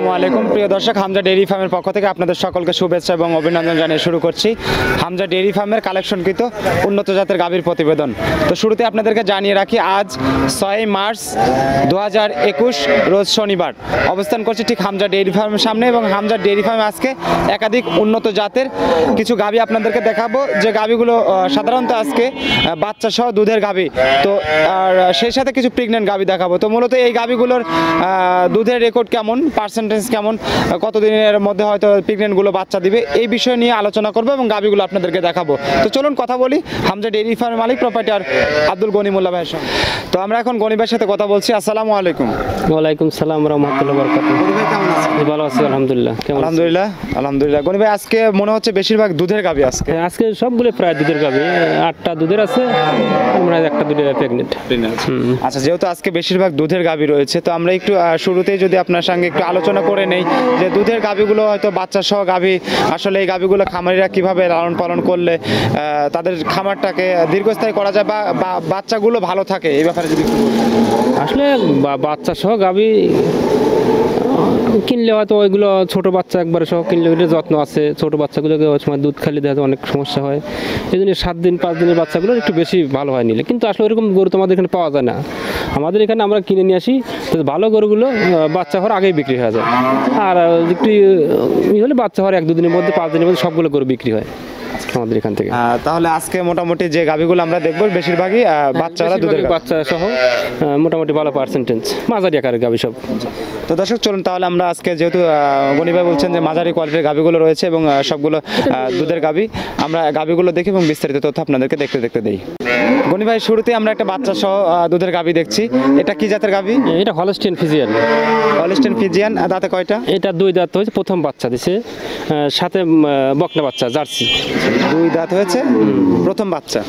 আসসালামু আলাইকুম প্রিয় দর্শক, হামজা ডেইরি ফার্মের পক্ষ থেকে আপনাদের সকলকে শুভেচ্ছা এবং অভিনন্দন জানিয়ে শুরু করছি হামজা ডেইরি ফার্মের কালেকশনকৃত উন্নত জাতের গাভীর প্রতিবেদন। তো শুরুতে আপনাদেরকে জানিয়ে রাখি, আজ 6 মার্চ 2021 রোজ শনিবার অবস্থান করছি ঠিক হামজা ডেইরি ফার্মের সামনে, এবং হামজা ডেইরি ফার্মে আজকে একাধিক উন্নত জাতের কিছু গাভী আপনাদেরকে দেখাবো, যে গাভীগুলো সাধারণত আজকে বাচ্চা সহ দুধের গাভী, তো আর সেই সাথে কিছু প্রেগনেন্ট গাভী দেখাবো। তো মূলত এই গাভীগুলোর দুধের রেকর্ড কেমন, পার্সেন্টেজ কেমন, কতদিনের মধ্যে হয়তো প্রেগনেন্টগুলো বাচ্চা দিবে, এই বিষয় নিয়ে আলোচনা করবো এবং গাভীগুলো আপনাদেরকে দেখাবো। তো চলুন কথা বলি হামজা ডেইরি ফার্মের মালিক প্রোপ্রাইটার আব্দুল গনি মোল্লা ভাইয়ের সঙ্গে। তো আমরা এখন গনি ভাইয়ের সাথে কথা বলছি। আসসালামু আলাইকুম। ওয়ালাইকুম সালাম রাহমাতুল্লাহি ওয়া বারাকাতুহু। গনি ভাই কেমন আছেন? ভালো আছি আলহামদুলিল্লাহ। আলহামদুলিল্লাহ। গনি ভাই আজকে মনে হচ্ছে বেশিরভাগ দুধের গাভী আজকে সবগুলো প্রায় দুধের গাভী, 8টা দুধের আছে, আমরা একটা দুধের প্রেগনেন্ট। আচ্ছা, যেহেতু আজকে বেশিরভাগ দুধের গাভী রয়েছে, তো আমরা একটু শুরুতেই যদি আপনার সঙ্গে একটু আলোচনা করে নেই যে দুধের গাভীগুলো হয়তো বাচ্চা সহ গাভী, আসলে এই গাভীগুলো খামারিরা কিভাবে লালন পালন করলে তাদের খামারটাকে দীর্ঘস্থায়ী করা যায় বা বাচ্চাগুলো ভালো থাকে, এই ব্যাপারে যদি আসলে বাচ্চা সহ গাভী কিনলে হয়তো ওইগুলো ছোট বাচ্চা একবারে সহ কিনলে ওইটার যত্ন আছে, ছোট বাচ্চাগুলোকে ওই সময় দুধ খালি দেওয়া অনেক সমস্যা হয়, এই জন্য 7 দিন 5 দিনের বাচ্চাগুলো একটু বেশি ভালো হয় নিলে। কিন্তু আসলে ওইরকম গরু তো আমাদের এখানে পাওয়া যায় না, আমাদের এখানে আমরা কিনে নিয়ে আসি, তো ভালো গরুগুলো বাচ্চা হওয়ার আগেই বিক্রি হয়ে যায়, আর একটু হলে বাচ্চা হওয়ার 1-2 দিনের মধ্যে 5 দিনের মধ্যে সবগুলো গরু বিক্রি হয় আমাদের এখান থেকে। তাহলে আজকে মোটামুটি যে গাভীগুলো আমরা দেখবো বেশিরভাগই বাচ্চারা দুধের বাচ্চা সহ মোটামুটি ভালো পার্সেন্টেজ, মাঝারি আকারের গাভী সব। তো দর্শক চলুন তাহলে আমরা আজকে, যেহেতু গনি ভাই বলছেন যে মাঝারি কোয়ালিটির গাভীগুলো রয়েছে এবং সবগুলো দুধের গাভী, আমরা গাভীগুলো দেখি এবং বিস্তারিত তথ্য আপনাদেরকে দেখতে দেই। গনি ভাই, শুরুতে আমরা একটা বাচ্চা সহ দুধের গাভী দেখছি, এটা কি জাতের গাভী? এটা হলস্টেইন ফ্রিজিয়ান। হলস্টেইন ফ্রিজিয়ান, দাঁতে কয়টা? এটা 2 দাঁত হয়েছে, প্রথম বাচ্চা দিছে, সাথে বকনা বাচ্চা জার্সি। 2 দাঁত হয়েছে, প্রথম বাচ্চা।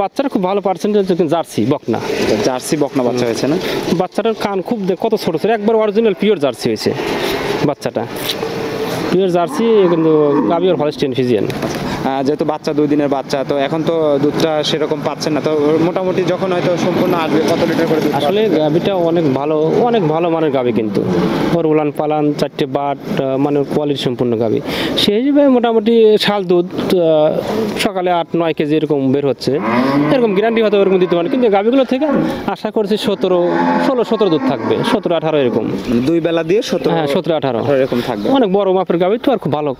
বাচ্চাটা খুব ভালো পার্সেন্টেজ, জার্সি বকনা, জার্সি বকনা বাচ্চা হয়েছে না? বাচ্চাটার কান খুব কত ছোট ছোট, একবার অরিজিনাল পিওর জার্সি হয়েছে বাচ্চাটা, পিওর জার্সি, কিন্তু গাভী আর হলস্টেইন ফ্রিজিয়ান। যেহেতু বাচ্চা 2 দিনের বাচ্চা, তো এখন তো দুধটা সেরকম পাচ্ছেন না, তো মোটামুটি যখন হয়তো সম্পূর্ণ আসবে কত লিটার করে দুধ? আসলে গাভীটা অনেক ভালো মানের গাভী, কিন্তু ওর উলান পালান 4টে বাট, মানে কোয়ালিটি সম্পূর্ণ গাভী, সেই হিসেবে মোটামুটি শাল দুধ সকালে 8-9 কেজি এরকম বের হচ্ছে, এরকম গ্যারান্টি হয়তো এরকম দিতে পারে, কিন্তু গাভীগুলো থেকে আশা করছি 16 দুধ থাকবে, 17-18 এরকম, 2 বেলা দিয়ে 17। হ্যাঁ, 17-18 এরকম থাকবে, অনেক বড় মাপের গাভী তো, আর খুব ভালো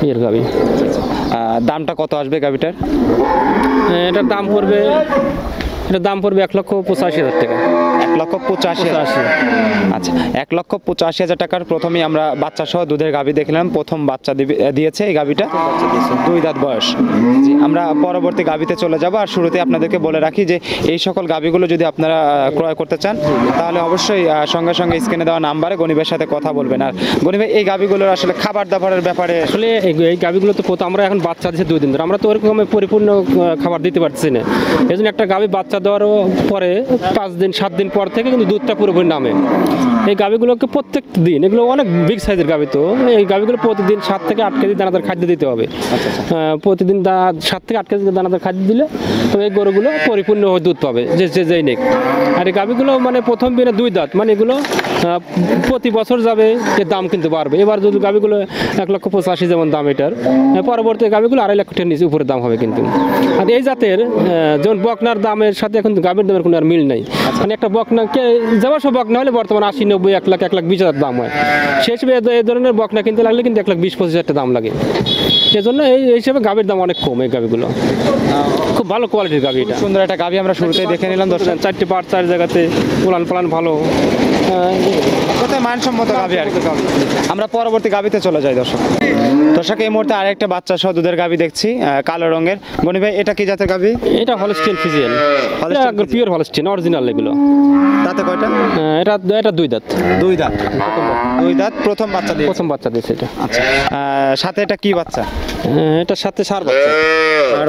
ইয়ের গাভী। দামটা কত আসবে গাভীটার? এটার দাম পড়বে 1,85,000 টাকা। 1,85,000। আচ্ছা, 1,85,000 টাকার প্রথমেই আমরা বাচ্চা সহ দুধের গাভী দেখলাম, প্রথম বাচ্চা দিয়েছে এই গাভীটা, 2 দাঁত বয়স। জি, আমরা পরবর্তী গাভীতে চলে যাব। আর শুরুতে আপনাদেরকে বলে রাখি যে এই সকল গাভীগুলো যদি আপনারা ক্রয় করতে চান, তাহলে অবশ্যই সঙ্গে সঙ্গে স্ক্রিনে দেওয়া নাম্বারে গনিবের সাথে কথা বলবেন। আর গনিবে, এই গাভীগুলোর আসলে খাবার দাবারের ব্যাপারে, আসলে এই গাভীগুলো তো আমরা এখন বাচ্চা দিচ্ছে 2 দিন ধরে, আমরা তো ওরকম পরিপূর্ণ খাবার দিতে পারছি না, এই জন্য একটা গাভী বাচ্চা দেওয়ার পরে 5-7 দিন পর থেকে কিন্তু দুধটা পুরোপুরি নামে। এই গাভীগুলোকে প্রত্যেক দিন, এগুলো অনেক বিগ সাইজের গাভী, তো এই গাভীগুলো প্রতিদিন 7 থেকে 8 কেজি দানাদার খাদ্য দিতে হবে। প্রতিদিন 7 থেকে 8 কেজি দানাদার খাদ্য দিলে তো এই গরুগুলো পরিপূর্ণ দুধ পাবে, যেই নেক। আর এই গাভীগুলো মানে প্রথম দিনে 2 দাঁত, মানে এগুলো প্রতি বছর যাবে, এর দাম কিন্তু বাড়বে। এবার যদি গাভীগুলো 1,85,000 যেমন দাম, এটার পরবর্তী গাভীগুলো 2.5 লাখ টাকার নিচে উপরে দাম হবে কিন্তু। আর এই জাতের যেমন বকনার দামের সাথে এখন গাভীর দামের কোনো আর মিল নেই, মানে একটা বকনাকে যাওয়া সব বকনা হলে বর্তমানে 80, 90, 1 লাখ, 1,20,000 দাম হয়, সেই হিসেবে এই ধরনের বকনা কিনতে লাগলে কিন্তু 1,20-25,000 দাম লাগে। সেজন্য এই হিসেবে গাভীর দাম অনেক কম। এই গাভীগুলো খুব ভালো কোয়ালিটির গাভী, এটা সুন্দর একটা গাভী আমরা শুরুতেই দেখে নিলাম। 4টে পাট, 4 জায়গাতে উলান পালান ভালো, কোথায় মানসম্মত গাভী আর কি। আমরা পরবর্তী গাভীতে চলে যাই। দর্শক এই মুহূর্তে আরেকটা বাচ্চা সহ দুধের গাভী দেখছি, কালো রঙের। গনি ভাই, এটা কি জাতের গাভী? এটা Holstein Friesian, pure Holstein original এগুলো। দাঁতে কয়টা? এটা 2 দাঁত। 2 দাঁত, প্রথম বাচ্চা দিয়েছে এটা। আচ্ছা, সাথে এটা কি বাচ্চা? এটার সাথে ষাঁড়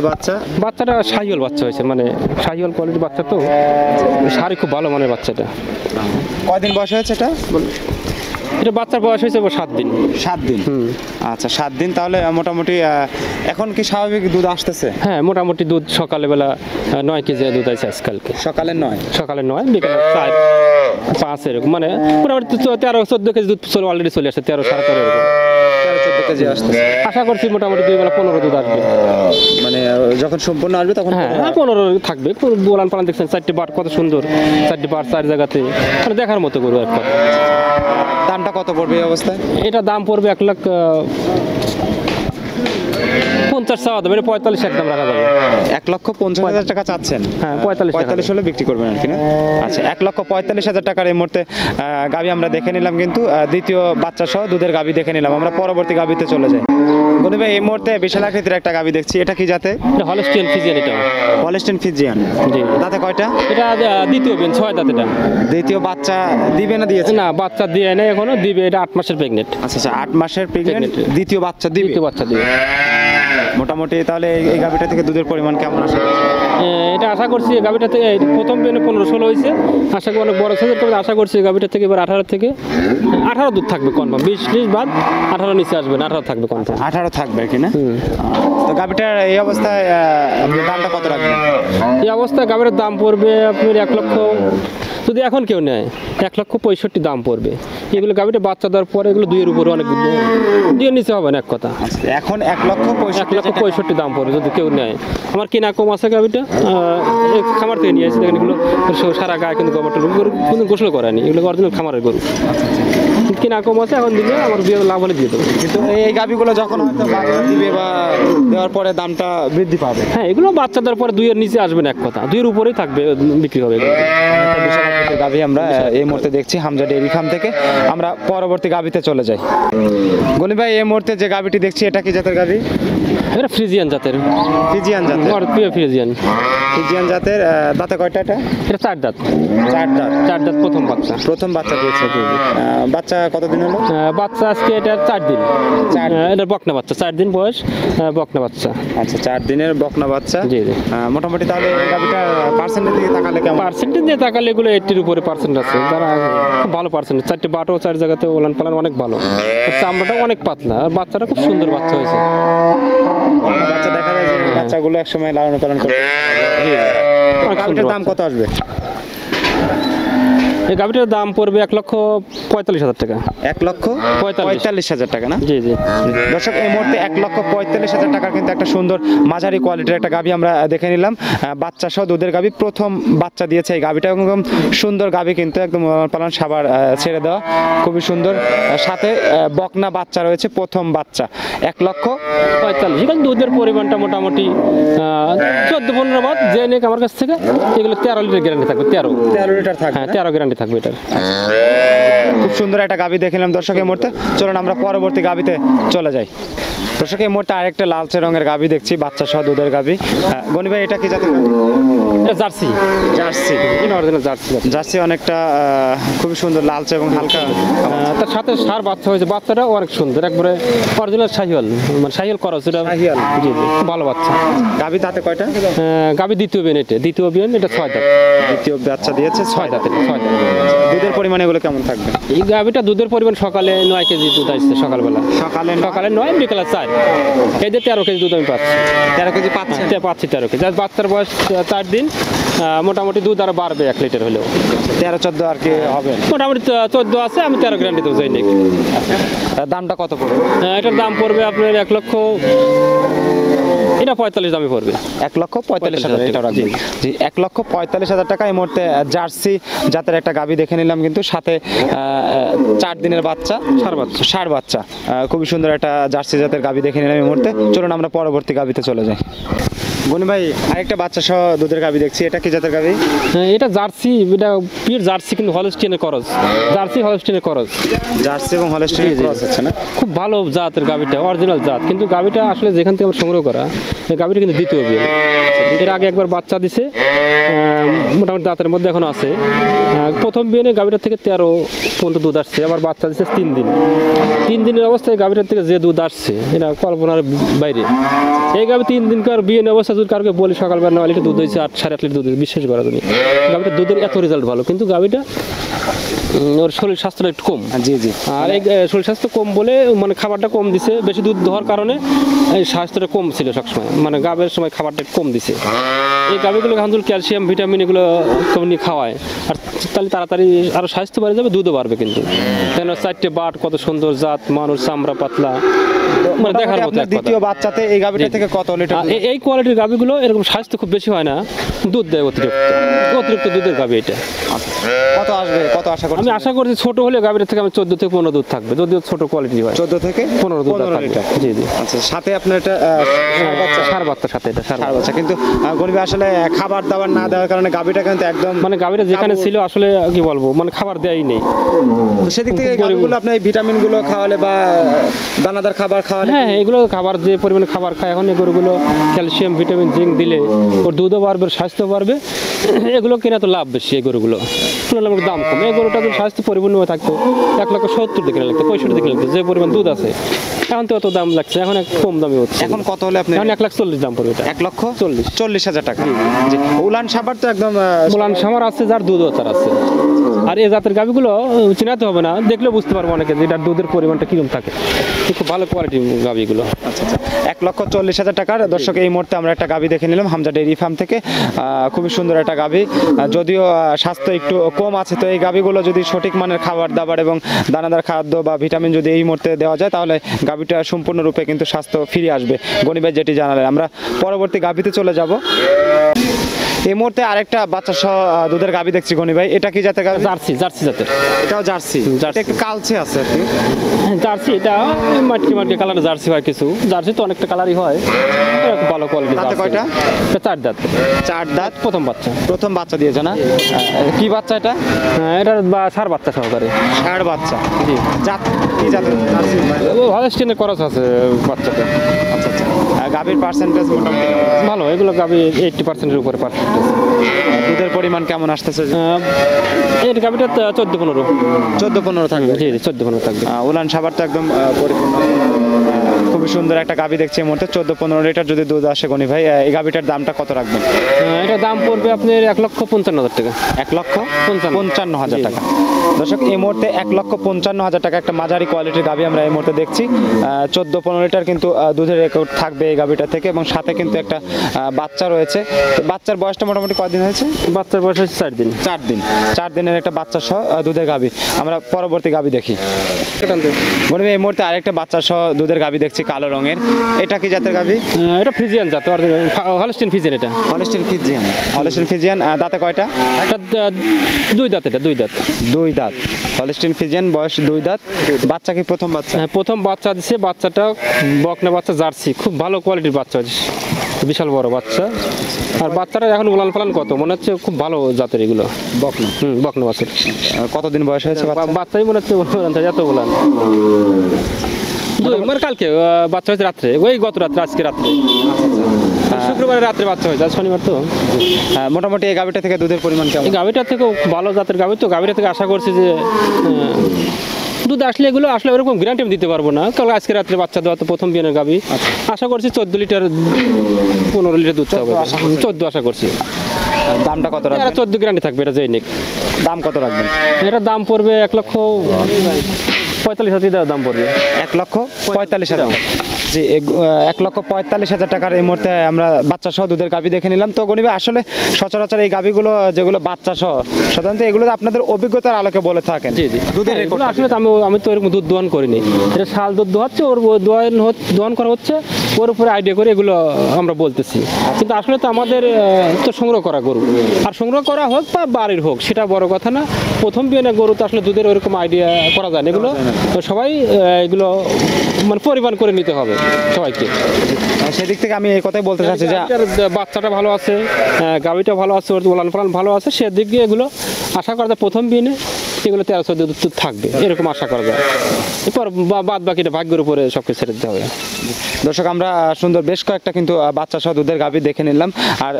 বাচ্চা। বাচ্চাটা শাহিওয়াল বাচ্চা হয়েছে, মানে শাহিওয়াল কোয়ালিটির বাচ্চা, তো ষাঁড় খুব ভালো মানের বাচ্চাটা। কয়দিন বয়স হয়েছে এটা? এটা বাচ্চার বয়স হয়েছে 7 দিন। 7 দিন। আচ্ছা, 7 দিন। তাহলে মোটামুটি এখন কি স্বাভাবিক দুধ আসতেছে? হ্যাঁ, মোটামুটি দুধ সকালে বেলা 9 কেজি দুধ আছে আজকালকে। সকালে 9, বিকেলে 4। 5 এরকম, মানে মোটামুটি 13-14 কেজি দুধ অলরেডি চলে আসছে, 13-13.5 এরকম 13-14 কেজি আসছে। আশা করছি মোটামুটি 2 বেলা 15 দুধ আসবে। মানে যখন সম্পূর্ণ আসবে তখন হ্যাঁ 15 থাকবে। বোলান পালান দেখছেন, 4টি বাট কত সুন্দর, 4টি বাট 4 জায়গাতে, মানে দেখার মতো গরু একটা। দামটা কত পড়বে এই অবস্থায়? এটা দাম পড়বে 1,50,000 চাওয়া দাম, এটা 45 একদম রাখা যাবে। 1,50,000 টাকা চাচ্ছেন? হ্যাঁ 45 হলে বিক্রি করবেন আর কি না? আচ্ছা, 1,45,000 টাকার এই মুহূর্তে গাভী আমরা দেখে নিলাম, কিন্তু দ্বিতীয় বাচ্চা সহ দুধের গাভী দেখে নিলাম। আমরা পরবর্তী গাভীতে চলে যাই। গনি ভাই, এই মুহূর্তে বিশাল আকৃতির একটা গাভী দেখছি, এটা কি জাতে? এটা হলস্টিয়ান ফিজিয়ান। এটা হলস্টিয়ান ফিজিয়ান। জি। দাঁতে কয়টা? এটা দ্বিতীয় বেন, 6 দাঁত। এটা দ্বিতীয় বাচ্চা দিবে না দিয়েছে? না, বাচ্চা দিয়ে নাই এখনো, দিবে। এটা 8 মাসের প্রেগনেন্ট। আচ্ছা, 8 মাসের প্রেগনেন্ট, দ্বিতীয় বাচ্চা দিবে? দ্বিতীয় বাচ্চা দিবে। মোটামুটি তাহলে এই গাভীটা থেকে দুধের পরিমাণ কেমন আসে? এটা আশা করছি এই গাভীটা থেকে, প্রথম বেনে 15-16 হয়েছে, আশা করি অনেক বড় সাইজের করে। আশা করছি এই গাভীটা থেকে এবার 18 থেকে 18 দুধ থাকবে কনফার্ম। 20-20 বাদ 18 নিচে আসবে না, 18 থাকবে কনফার্ম। 18 থাকবে কি না? তো গাভীটার এই অবস্থায় দামটা কত রাখবেন? এই অবস্থায় গাভীর দাম পড়বে আপনার 1 লক্ষ, যদি এখন কেউ নেয় 1,65,000 দাম পড়বে। এগুলো গাভীটা বাচ্চা দেওয়ার পরে এগুলো 2 এর উপরে অনেক, 2 এর নিচে হবে না এক কথা। এখন 1,65,000 দাম পড়বে যদি কেউ নেয়। আমার কিনা কম আছে গাভীটা, খামার থেকে নিয়ে আসি। দেখেন এগুলো সারা গায়ে কিন্তু গোবরটা কোনো গোসল করেনি, এগুলো অরিজিনাল খামারের গরু। কিনা কম আছে, এখন দিলে আমার বিয়ে লাভ হলে দিয়ে দেবো। কিন্তু এই গাভীগুলো যখন হয়তো বাচ্চা দিবে বা দেওয়ার পরে দামটা বৃদ্ধি পাবে। হ্যাঁ, এগুলো বাচ্চা দেওয়ার পরে 2 এর নিচে আসবে না এক কথা, 2 এর উপরেই থাকবে, বিক্রি হবে। গাভী আমরা এই মুহূর্তে দেখছি হামজা ডেইরি ফার্ম থেকে। আমরা পরবর্তী গাভীতে চলে যাই। গনি ভাই, এই মুহূর্তে যে গাভীটি দেখছি, এটা কি জাতের গাভী? এটা ফ্রিজিয়ান জাতের। ফিজিয়ান জাতের? প্রিয় ফ্রিজিয়ান। ফিজিয়ান জাতের। দাঁতে কয়টা এটা? এটা 4 দাঁত। 4 দাঁত। 4 দাঁত, প্রথম বাচ্চা। প্রথম বাচ্চা দিয়েছে? বাচ্চা কতদিন হলো? বাচ্চা আজকে এটা 4 দিন। এটা বকনা বাচ্চা, 4 দিন বয়স, বকনা বাচ্চা। আচ্ছা, 4 দিনের বকনা বাচ্চা। জি জি। মোটামুটি তাহলে এই গাভীটা পার্সেন্টের দিকে তাকালে কেমন? পার্সেন্টেজ দিয়ে তাকালে এগুলো 80-র উপরে পার্সেন্ট আছে। যারা খুব ভালো পার্সেন্ট, 4টি বাটও 4 জায়গাতে ওলান পালান অনেক ভালো। চামড়াটা অনেক পাতলা, আর বাচ্চাটা খুব সুন্দর বাচ্চা হয়েছে। বাচ্চা দেখা যায় যে বাচ্চাগুলো একসময় লালন পালন করে। গাভীটার দাম কত আসবে? এই গাভীটার দাম পড়বে 1,45,000 টাকা। 1,45,000 টাকা না? জি জি। দর্শক, এই মুহূর্তে 1,45,000 টাকার কিন্তু একটা সুন্দর মাঝারি কোয়ালিটির একটা গাভী আমরা দেখে নিলাম। বাচ্চা সহ দুধের গাভী, প্রথম বাচ্চা দিয়েছে এই গাভীটা। একদম সুন্দর গাভী, কিন্তু একদম পালন সাবার ছেড়ে দেওয়া, খুবই সুন্দর। সাথে বকনা বাচ্চা রয়েছে, প্রথম বাচ্চা। 1,45,000। এখানে দুধের পরিমাণটা মোটামুটি 14-15 বাদ যে নেক আমার কাছ থেকে, এগুলো 13 লিটার গ্যারান্টি থাকবে। 13 লিটার থাকবে? হ্যাঁ, 13 গ্যারান্টি থাকবে এটার। খুব সুন্দর একটা গাভী দেখলাম দর্শক এই মুহূর্তে। চলুন আমরা পরবর্তী গাভীতে চলে যাই। দর্শক, এই মুহূর্তে আরেকটা লালচে রঙের গাভী দেখছি, বাচ্চা সহ দুধের গাভী। গনি ভাই, এটা কি জাতের? এটা jersey. Jersey? Original jersey. Jersey অনেকটা খুবই সুন্দর, লালচে এবং হালকা। তার সাথে সার বাচ্চা হয়েছে, বাচ্চাটা অনেক সুন্দর, একবারে অরিজিনাল শাহিওয়াল, মানে শাহিওয়াল করস। এটা শাহিওয়াল? জি জি, ভালো বাচ্চা। গাভী দাঁতে কয়টা? গাভী দ্বিতীয় বিয়ান। দ্বিতীয় বিয়ান, এটা 6 দাঁত। দ্বিতীয় বাচ্চা দিয়েছে, 6 দাঁতের। 6 দাঁত। দুধের পরিমাণ এগুলো কেমন থাকবে? এই গাভীটা দুধের পরিমাণ সকালে 9 কেজি দুধ আসছে সকালবেলা। সকালে 9, বিকালে 4। এই যে 13 কেজি দুধ আমি পাচ্ছি। 13 কেজি পাচ্ছি? 13 কেজি। বাচ্চার বয়স 4 দিন, মোটামুটি দুধ আরো বাড়বে 1 লিটার হলেও। 13-14 আর কি হবে? মোটামুটি 14 আছে, আমি 13 গ্যারান্টি দেবো যাই নাকি। দামটা কত পড়বে? এটার দাম পড়বে আপনার 1 লক্ষ, এটা 45 দামে পড়বে। 1,45,000 এটা রাখবেন? জি, 1,45,000 টাকা। এই মুহূর্তে জার্সি জাতের একটা গাভী দেখে নিলাম, কিন্তু সাথে 4 দিনের বাচ্চা, ষাঁড় বাচ্চা। খুবই সুন্দর একটা জার্সি জাতের গাভী দেখে নিলাম এই মুহূর্তে। চলুন আমরা পরবর্তী গাভীতে চলে যাই। গনি ভাই, আরেকটা বাচ্চা সহ দুধের গাভী দেখছি, এটা কি জাতের গাভী? এটা জার্সি, এটা পিওর জার্সি, কিন্তু হলস্টিয়ানের ক্রস। জার্সি হলস্টিয়ানের ক্রস। জার্সি এবং হলস্টিয়ানের ক্রস আছে না? খুব ভালো জাতের গাভীটা, অরিজিনাল জাত। কিন্তু গাভীটা আসলে যেখান থেকে আমরা সংগ্রহ করা, এই গাভীটা কিন্তু দ্বিতীয় বিয়ে। এর আগে একবার বাচ্চা দিছে, মোটামুটি দাঁতের মধ্যে এখন আছে। প্রথম বিয়ে গাভীটার থেকে 13 পর্যন্ত দুধ আসছে, আবার বাচ্চা দিচ্ছে 3 দিন। 3 দিনের অবস্থায় গাভীটার থেকে যে দুধ আসছে, এটা কল্পনার বাইরে। এই গাভী 3 দিনকার বিয়ে অবস্থা যদি কাউকে বলি সকালবেলা 9 লিটার দুধ হয়েছে, 8-8.5 লিটার দুধ, বিশ্বাস করা তুমি। গাভীটা দুধের এত রেজাল্ট ভালো, কিন্তু গাভীটা ওর শরীর স্বাস্থ্যটা একটু কম। জি জি। আর এই শরীর স্বাস্থ্য কম বলে মানে খাবারটা কম দিছে, বেশি দুধ দেওয়ার কারণে এই স্বাস্থ্যটা কম ছিল সবসময়, মানে গাবের সময় খাবারটা একটু কম দিছে। এই গাবিগুলো হামজুল ক্যালসিয়াম ভিটামিন এগুলো কমনি খাওয়ায়, আর তাহলে তাড়াতাড়ি আরও স্বাস্থ্য বাড়ে যাবে, দুধও বাড়বে। কিন্তু কেন 4টে বাট, কত সুন্দর জাত, মানুষ চামড়া পাতলা, মানে দেখার মতো। দ্বিতীয় বাচ্চাতে এই গাবিটা থেকে কত লিটার? এই কোয়ালিটির গাবিগুলো এরকম স্বাস্থ্য খুব বেশি হয় না, দুধ দেয় অতিরিক্ত দুধের গাবি এটা। কত আসবে, কত আশা করছেন? আমি আশা করছি ছোট হলে গাবিটা থেকে আমি 14 থেকে 15 দুধ থাকবে, যদিও ছোট কোয়ালিটি হয়। 14 থেকে 15 দুধ থাকবে। জি জি। আচ্ছা, সাথে আপনার এটা সার বাচ্চা সাথে এটা সার বাচ্চা। কিন্তু গরিব আসলে খাবার দাবার না দেওয়ার কারণে গাবিটা কিন্তু একদম, মানে গাবিটা যেখানে ছিল আসলে কি বলবো, মানে খাবার দেয়ই নেই। তো সেদিক থেকে গাবিগুলো আপনি ভিটামিন গুলো খাওয়ালে বা দানাদার খাবার খাওয়ালে, হ্যাঁ এগুলো খাবার যে পরিমাণে খাবার খায় এখন, এই গরুগুলো ক্যালসিয়াম ভিটামিন জিঙ্ক দিলে ওর দুধও বাড়বে, স্বাস্থ্য বাড়বে। এগুলো কিনা তো লাভ বেশি, এই গরুগুলো তুলনামূলক দাম কম। এই গরুটা যদি স্বাস্থ্য পরিপূর্ণভাবে থাকতো 1,70,000 দিয়ে কিনা লাগতো, 65 দিয়ে কিনা লাগতো, যে পরিমাণ দুধ আছে। এখন তো অত দাম লাগছে, এখন এক কম দামে হচ্ছে। এখন কত হলে আপনি? এখন 1,40,000 দাম পড়বে এটা। 1,40,000 টাকা। জি। উলান সাবার তো একদম উলান সামার আছে, যার দুধও তার আছে। আর এই জাতের গাবিগুলো চিনাতে হবে না, দেখলে বুঝতে পারবো অনেকে যে এটার দুধের পরিমাণটা কিরকম থাকে। খুব ভালো কোয়ালিটির গাবিগুলো। আচ্ছা আচ্ছা। 1,40,000 টাকার। দর্শক, এই মুহূর্তে আমরা একটা গাবি দেখে নিলাম হামজা ডেইরি ফার্ম থেকে। খুবই সুন্দর একটা গাবি, যদিও স্বাস্থ্য একটু কম আছে। তো এই গাবিগুলো যদি সঠিক মানের খাবার দাবার এবং দানাদার খাদ্য বা ভিটামিন যদি এই মুহূর্তে দেওয়া যায়, তাহলে গাবিটা সম্পূর্ণরূপে কিন্তু স্বাস্থ্য ফিরে আসবে। গনি ভাই যেটি জানালেন, আমরা পরবর্তী গাবিতে চলে যাব। এই মুহূর্তে আরেকটা বাচ্চা সহ দুধের গাবি দেখছি গনি ভাই, এটা কি জাতের গাবি? জার্সি জাতের। এটাও জার্সি? এটা একটু কালচে আছে আর কি। জার্সি এটা মাটকি কালার জার্সি হয় কিছু, জার্সি তো অনেকটা কালারই হয়। খুব ভালো কোয়ালিটি। দাঁতে কয়টা? 4 দাঁত। 4 দাঁত। প্রথম বাচ্চা দিয়েছে না? কি বাচ্চা এটা? এটা সার বাচ্চা সহকারে। ষাঁড় বাচ্চা। জি। জাত কি জাতের? হলস্টিনের ক্রস আছে বাচ্চাটা। আচ্ছা আচ্ছা। গাবির পার্সেন্টেজ মোটামুটি ভালো, এগুলো গাবি 80%-এর উপরে পার্সেন্টেজ। দুধের পরিমাণ কেমন আসতেছে? এই গাবিটা 14-15 থাকবে। জি জি, 14-15 থাকবে। উলান সাবার তো একদম পরিপূর্ণ। খুবই সুন্দর একটা গাবি দেখছি এই মুহূর্তে। 14-15 লিটার যদি দুধ আসে গনি ভাই, এই গাবিটার দামটা কত রাখবেন? এটা দাম পড়বে আপনার 1,55,000 টাকা। 1,55,000 টাকা। দর্শক, এই মুহূর্তে 1,55,000 টাকা একটা মাঝারি কোয়ালিটির গাবি আমরা এই মুহূর্তে দেখছি। 14-15 লিটার কিন্তু দুধের রেকর্ড থাকবে এই গাবিটা থেকে, এবং সাথে কিন্তু একটা বাচ্চা রয়েছে। বাচ্চার বয়সটা মোটামুটি কয়দিন হয়েছে? বাচ্চার বয়স হচ্ছে 4 দিন। 4 দিনের একটা বাচ্চা সহ দুধের গাবি। আমরা পরবর্তী গাবি দেখি। এই মুহূর্তে আরেকটা বাচ্চা সহ দুধের গাবি দেখছি কালো রঙের। এটা কি জাতের গাবি? এটা ফ্রিজিয়ান জাত, হলস্টিন ফ্রিজিয়ান। এটা হলস্টিন ফ্রিজিয়ান। দাঁতে কয়টা? এটা 2 দাঁত। এটা 2 দাঁত। 2 দাঁত হলস্টিন ফ্রিজিয়ান, বয়স 2 দাঁত। বাচ্চা কি প্রথম বাচ্চা? হ্যাঁ, প্রথম বাচ্চা দিছে। বাচ্চাটা বকনা বাচ্চা, জার্সি, খুব ভালো কোয়ালিটির বাচ্চা, বিশাল বড় বাচ্চা। আর বাচ্চাটা এখন উলান পালান কত মনে হচ্ছে, খুব ভালো জাতের এগুলো বকনা। বকনা বাচ্চা। কতদিন বয়স হয়েছে বাচ্চাই মনে হচ্ছে এত উলান। মানে কালকে বাচ্চা হয়েছে রাত্রে, ওই গত রাত্রে, আজকে রাত্রে, শুক্রবার রাত্রে বাচ্চা হয়েছে, আজ শনিবার তো। মোটামুটি এই গাভিটা থেকে দুধের পরিমাণ কেমন? এই গাভিটা থেকে ভালো জাতের গাভি, তো গাভিটা থেকে আশা করছি যে দুধ আসলে, এগুলো আসলে ওরকম গ্যারান্টি আমি দিতে পারবো না, কারণ আজকে রাত্রে বাচ্চা দেওয়া তো প্রথম বিয়ানের গাভি। আশা করছি 14 লিটার 15 লিটার দুধ হবে। 14 আশা করছি। দামটা কত রাখবেন? 14 গ্যারান্টি থাকবে এটা জৈনিক। দাম কত রাখবেন? এটা দাম পড়বে 1,45,000 দাম পড়বে। 1,45,000। জি, 1,45,000 টাকার এই মুহূর্তে আমরা বাচ্চা সহ দুধের গাভি দেখে নিলাম। তো গনিবে আসলে সচরাচর এই গাভিগুলো যেগুলো বাচ্চা সহ, সাধারণত এগুলো আপনাদের অভিজ্ঞতার আলোকে বলে থাকেন। জি জি। দুধের রেকর্ড আসলে আমি তো এরকম দুধ দোয়ান করিনি, এটা শাল দুধ দোয়াচ্ছে, ওর দোয়ান করা হচ্ছে, ওর উপরে আইডিয়া করে এগুলো আমরা বলতেছি। কিন্তু আসলে তো আমাদের তো সংগ্রহ করা গরু, আর সংগ্রহ করা হোক বা বাড়ির হোক সেটা বড় কথা না। প্রথম বিয়ানে গরু তো আসলে দুধের ওরকম আইডিয়া করা যায় না, এগুলো তো সবাই এগুলো মানে পরিমাণ করে নিতে হবে সবাইকে। সেদিক থেকে আমি এই কথাই বলতে চাচ্ছি যে বাচ্চাটা ভালো আছে, গাভিটা ভালো আছে, ওর উলান পালান ভালো আছে, সেদিক দিয়ে এগুলো আশা করা যায় প্রথম বিনে এগুলো 13-14 দুধ থাকবে, এরকম আশা করা যায়। এরপর বাদ বাকিটা ভাগ্যের উপরে সবকিছু ছেড়ে দিতে হবে। দর্শক, আমরা সুন্দর বেশ কয়েকটা কিন্তু বাচ্চা সহ দুধের গাভি দেখে নিলাম। আর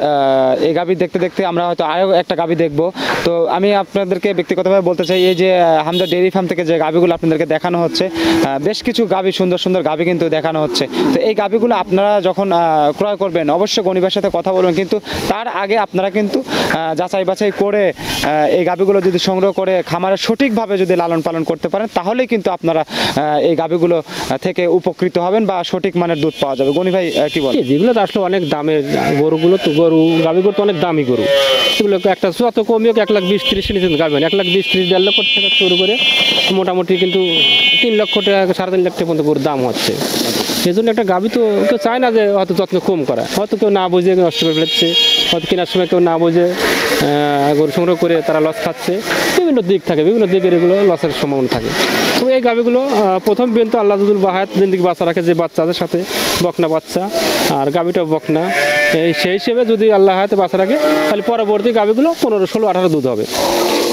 এই গাভি দেখতে দেখতে আমরা হয়তো আরও একটা গাভি দেখবো। তো আমি আপনাদেরকে ব্যক্তিগতভাবে বলতে চাই, এই যে হামজা ডেইরি ফার্ম থেকে যে গাভিগুলো আপনাদেরকে দেখানো হচ্ছে, বেশ কিছু গাভি, সুন্দর সুন্দর গাভি কিন্তু দেখানো হচ্ছে। তো এই গাভিগুলো আপনারা যখন ক্রয় করবেন অবশ্যই গনিবের সাথে কথা বলবেন, কিন্তু তার আগে আপনারা কিন্তু যাচাই বাছাই করে এই গাভিগুলো যদি সংগ্রহ করে খামার খামারে সঠিকভাবে যদি লালন পালন করতে পারেন তাহলেই কিন্তু আপনারা এই গাভীগুলো থেকে উপকৃত হবেন বা সঠিক মানের দুধ পাওয়া যাবে। গনি ভাই কি বলেন? যেগুলো তো আসলে অনেক দামের গরুগুলো, তো গাভীগুলো তো অনেক দামি গরু, সেগুলো একটা যত কমিও 1,20,30 নিচে গাভী 1,20,30 1.5 লক্ষ টাকা শুরু করে মোটামুটি কিন্তু 3 লক্ষ টাকা 3.5 লাখ টাকা পর্যন্ত গরুর দাম হচ্ছে। সেই জন্য একটা গাভী তো কেউ চায় না যে হয়তো যত্ন কম করা, হয়তো কেউ না বুঝে নষ্ট করে ফেলছে, হয়তো কেনার সময় কেউ না বুঝে গরু সংগ্রহ করে তারা লস খাচ্ছে। বিভিন্ন দিক থাকে, বিভিন্ন দিকের এগুলো লসের সম্ভাবনা থাকে। তো এই গাভীগুলো প্রথম বিন তো আল্লাহ যদুল বাহায়াত জিন্দিগি বাচ্চা রাখে, যে বাচ্চাদের সাথে বকনা বাচ্চা আর গাভীটাও বকনা, সেই হিসেবে যদি আল্লাহ হায়াতে বাচ্চা রাখে তাহলে পরবর্তী গাভীগুলো 15, 16, 18 দুধ হবে।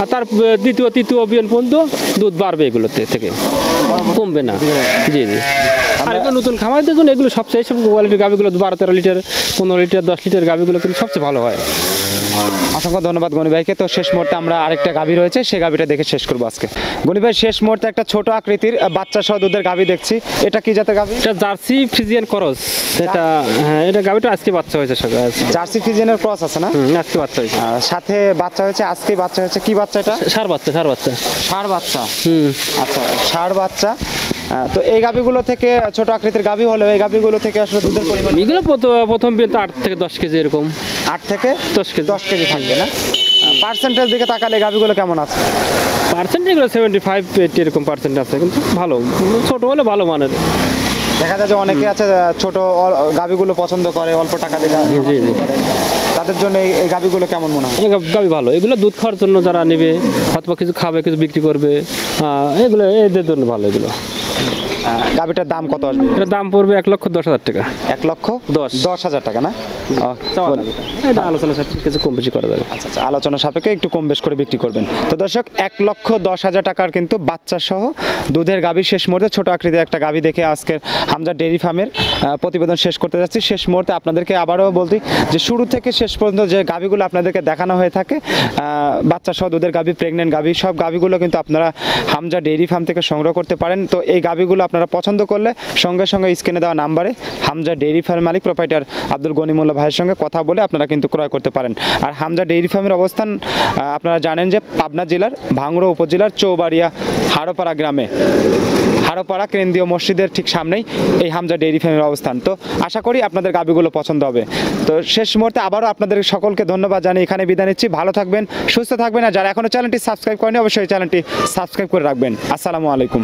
আর তার দ্বিতীয় তৃতীয় বিন পর্যন্ত দুধ বাড়বে, এগুলোতে থেকে কমবে না। জি জি। আর এগুলো নতুন খামার দেখুন, এগুলো সবচেয়ে এইসব কোয়ালিটির গাভীগুলো 12-13 লিটার 15 লিটার 10 লিটার গাভীগুলো কিন্তু সবচেয়ে ভালো হয়। অসংখ্য ধন্যবাদ গনি ভাইকে। তো শেষ মুহূর্তে আমরা আরেকটা গাভী রয়েছে, সেই গাভীটা দেখে শেষ করবো আজকে। গনি ভাই, শেষ মুহূর্তে একটা ছোট আকৃতির বাচ্চা সহ দুধের গাভী দেখছি, এটা কি জাতের গাভী? এটা জার্সি ফ্রিজিয়ান ক্রস। এটা হ্যাঁ, এটা গাভীটা আজকে বাচ্চা হয়েছে। জার্সি ফ্রিজিয়ানের ক্রস আছে না? আজকে বাচ্চা হয়েছে। সাথে বাচ্চা হয়েছে, আজকে বাচ্চা হয়েছে। কি বাচ্চা এটা? ষাঁড় বাচ্চা। ষাঁড় বাচ্চা। আচ্ছা, ষাঁড় বাচ্চা। তো এই গাভীগুলো থেকে, ছোট আকৃতির গাভী হলেও এই গাভীগুলো থেকে আসলে দুধের পরিমাণ এগুলো প্রথম বিয়ে তো 8 থেকে 10 কেজি এরকম। 8 থেকে 10 কেজি। 10 কেজি থাকবে না? পার্সেন্টেজ দিকে তাকালে গাভীগুলো কেমন আছে? পার্সেন্ট এগুলো 75-80 এরকম পার্সেন্ট আছে, কিন্তু ভালো, ছোট হলে ভালো মানের। দেখা যায় যে অনেকে আছে ছোট গাভীগুলো পছন্দ করে, অল্প টাকা দিয়ে। জি জি। তাদের জন্য এই গাভীগুলো কেমন মনে হয়? এই গাভী ভালো, এগুলো দুধ খাওয়ার জন্য যারা নেবে অথবা কিছু খাবে, কিছু বিক্রি করবে, এগুলো এদের জন্য ভালো। এগুলো গাভীটার দাম কত আসবে? এটার দাম পড়বে 1,10,000 টাকা। 1,10,000 টাকা না? এটা আলোচনা সাপেক্ষে কিছু কম বেশি করা যাবে। আচ্ছা, আলোচনা সাপেক্ষে একটু কম বেশ করে বিক্রি করবেন। তো দর্শক, 1,10,000 টাকার কিন্তু বাচ্চা সহ দুধের গাভী শেষ মুহূর্তে ছোট আকৃতির একটা গাভী দেখে আজকের হামজা ডেইরি ফার্মের প্রতিবেদন শেষ করতে যাচ্ছি। শেষ মুহূর্তে আপনাদেরকে আবারও বলছি যে শুরু থেকে শেষ পর্যন্ত যে গাভীগুলো আপনাদেরকে দেখানো হয়ে থাকে, বাচ্চা সহ দুধের গাভী, প্রেগনেন্ট গাভী, সব গাভীগুলো কিন্তু আপনারা হামজা ডেইরি ফার্ম থেকে সংগ্রহ করতে পারেন। তো এই গাভীগুলো আপনারা পছন্দ করলে সঙ্গে সঙ্গে স্ক্রিনে দেওয়া নাম্বারে হামজা ডেইরি ফার্মের মালিক প্রোপ্রাইটার আব্দুল গনি মোল্লা ভাইয়ের সঙ্গে কথা বলে আপনারা কিন্তু ক্রয় করতে পারেন। আর হামজা ডেইরি ফার্মের অবস্থান আপনারা জানেন যে পাবনা জেলার ভাঙড়া উপজেলার চৌবাড়িয়া হাড়োপাড়া গ্রামে, হাড়োপাড়া কেন্দ্রীয় মসজিদের ঠিক সামনেই এই হামজা ডেইরি ফার্মের অবস্থান। তো আশা করি আপনাদের গাভীগুলো পছন্দ হবে। তো শেষ মুহূর্তে আবারও আপনাদের সকলকে ধন্যবাদ জানিয়ে এখানে বিদায় নিচ্ছি। ভালো থাকবেন, সুস্থ থাকবেন, আর যারা এখনো চ্যানেলটি সাবস্ক্রাইব করেনি অবশ্যই চ্যানেলটি সাবস্ক্রাইব করে রাখবেন। আসসালামু আলাইকুম।